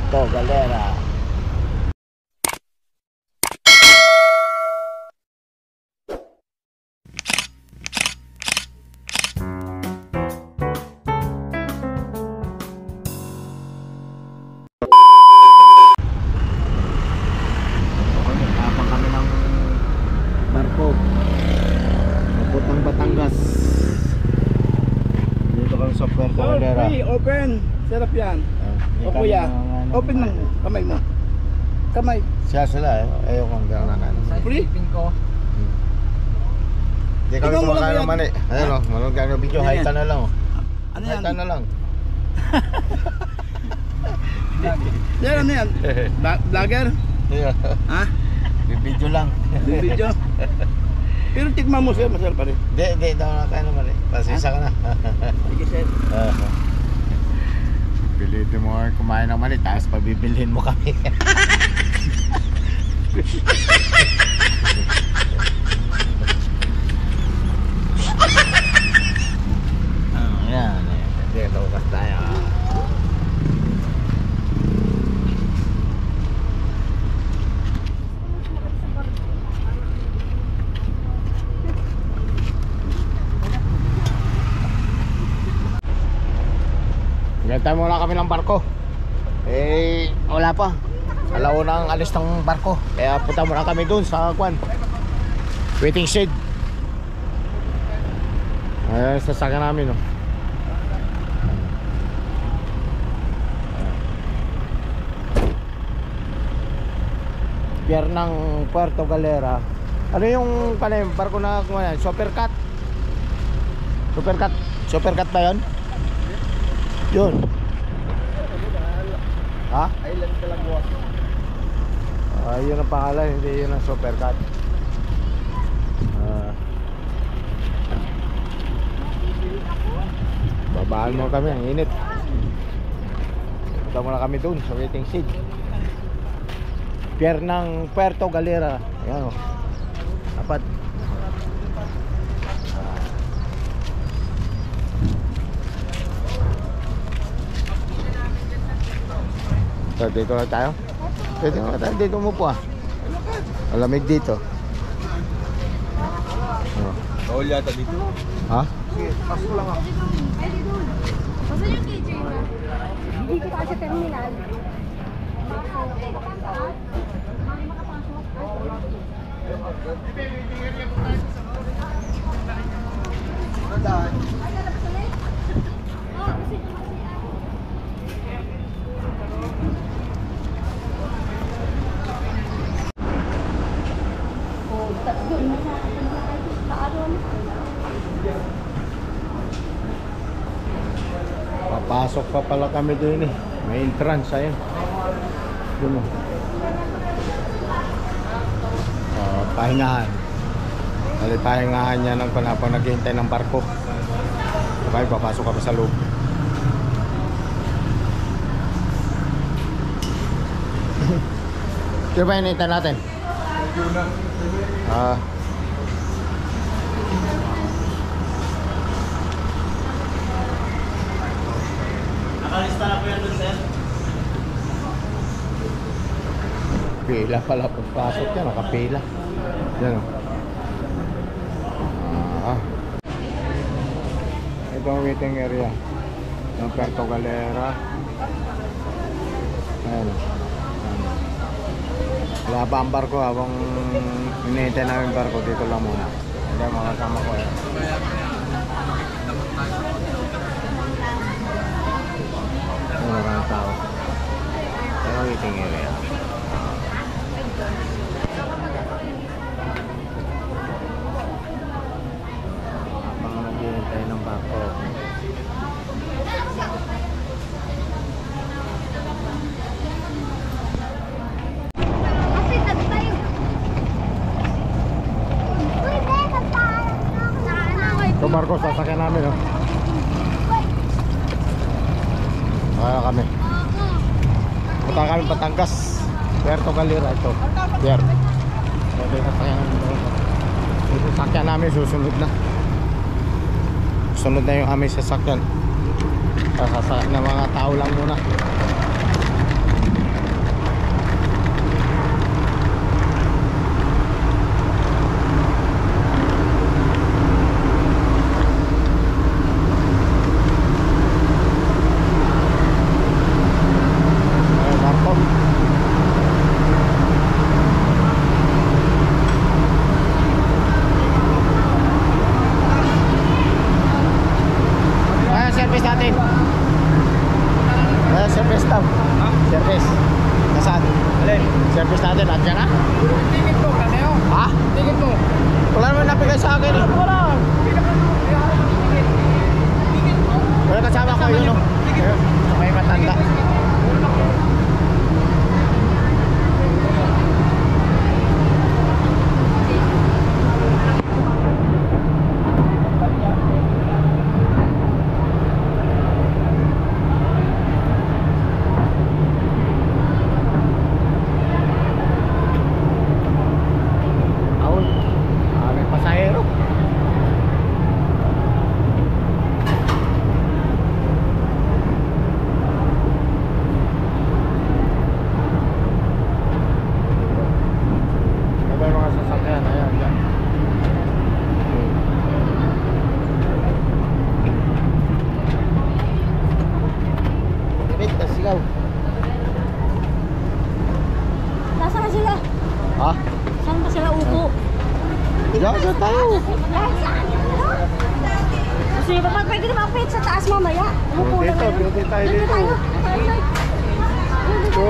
Puerto Galera. Open, sarap yan. O kuya, open mo, kamay mo. Kamay. Siya sila ayaw kong gano'n na kanin. Free? Hindi kami kumakain ng mali. Ayan o, manong gano'n video, haitan na lang o. Ano yan? Haitan na lang. Ano yan? Vlogger? Ha? Video lang. Video? Pero tikman mo siya, masarap pa rin. Hindi daw na kain ng mali. Pasisa ka na. Sige sir. Pilitin mo kumain ng mali, tapos pabibilhin mo kami. Ayan, dito bukas tayo. Gantay muna kami ng barko. Wala pa. Alauna ang alis ng barko. Kaya punta muna kami dun sa waiting shed. Ayan, sasaka namin Pier ng Puerto Galera. Ano yung barko na kumain? Supercat? Supercat ba yun? Yun. Ha? Island Calaguas. Yun ang pangalan, hindi yun ang Supercat. Babaan mo kami, ang init. Punta muna kami dun sa waiting shed. Pier ng Puerto Galera. Ayan o. Dapat. So, dito lang tayo. Pwede mo tayo dito mo po Malamig dito. Bawal yata dito. Ha? Sige, pasok lang ako. Pwede doon. Basta yung DJ mo. Dito tayo sa terminal. Papasok pa pala kami doon May entrance ayun. Doon pahingahan. Pahingahan niya ng panapang naghihintay ng barko. Okay, papasok kami sa loob. Kaya ba hinihintay natin? Nakalista na po yan doon, sir? Pila pala pagpasok yan, nakapila. Yan ito ang waiting area ng Puerto Galera. Ayan. Wala pa ang barko habang hinihintay namin barko. Dito lang muna. Hindi mga kasama ko maraming tao. Ito ang waiting area. Habang naghihintay ng barko. Ito barko, sasakyan namin Kaya kami punta kami Batangas, Puerto Galera ito. Pier. Ito sasakyan namin, susunod na. Sunod na yung aming sasakyan. Sasakyan na mga tao lang muna. service natin. Service tam. Service. Nasaan? Alin? Service natin, nandiyan na? Tingin mo, kaneo. Ha? Tingin mo. Wala naman napigay sa akin eh. Wala. Wala kasama ko yun, no? May matanda. Awon. May pasahero. Ito yung mga sasakyan. Ayan, yan. Limit na sigaw. Nasaan na sila? Ha? Saan ba sila upo? Diyan sa tayo. Gusto nyo ba pwede naman pwede sa taas mamaya? Umupo na Dito, ngayon. pwede tayo Dito dito. tayo. Ito.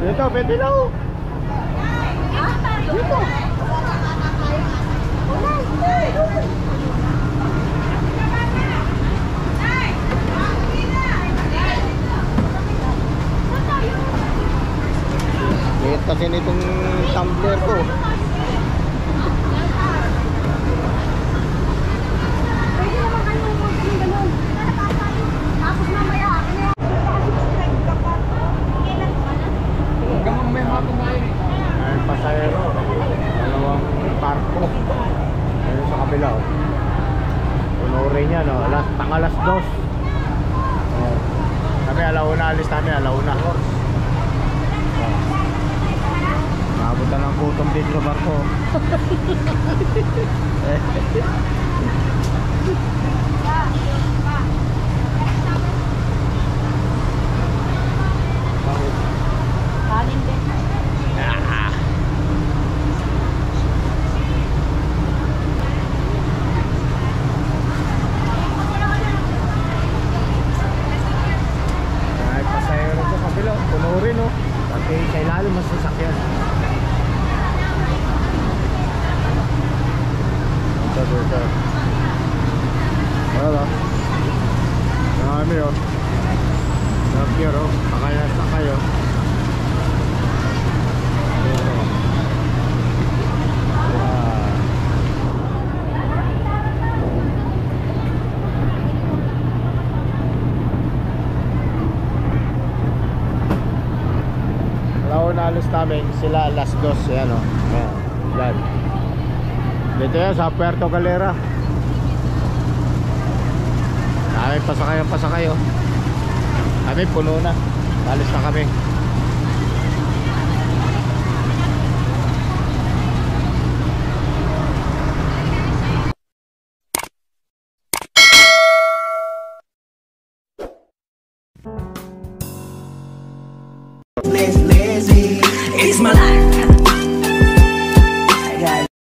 Dito, pwede na oh. Dito. Liit kasi nitong tumbler ko. Pwede naman kayo ganun. Tapos mamaya, Hanggang may mga kumain eh. Ay, pasahero. Dalawang barko. Ayun sa kabila oh. Punurin niya no. Alas 2. Oh. Kami alauna alis namin, alauna. Nakabutan ng gutom dito sa barko. kanin din. Ay, pasahero sa kabila. Punurin oh. Pati sa ilalim mas sasakyan. Dito. Wala. Marami oh. Nakir oh. Sakay oh. Alas namin, sila alas 2. Yan o. Yan. Dito yan sa Puerto Galera. Kami pasakay o. Kami puno na. Alis na kami.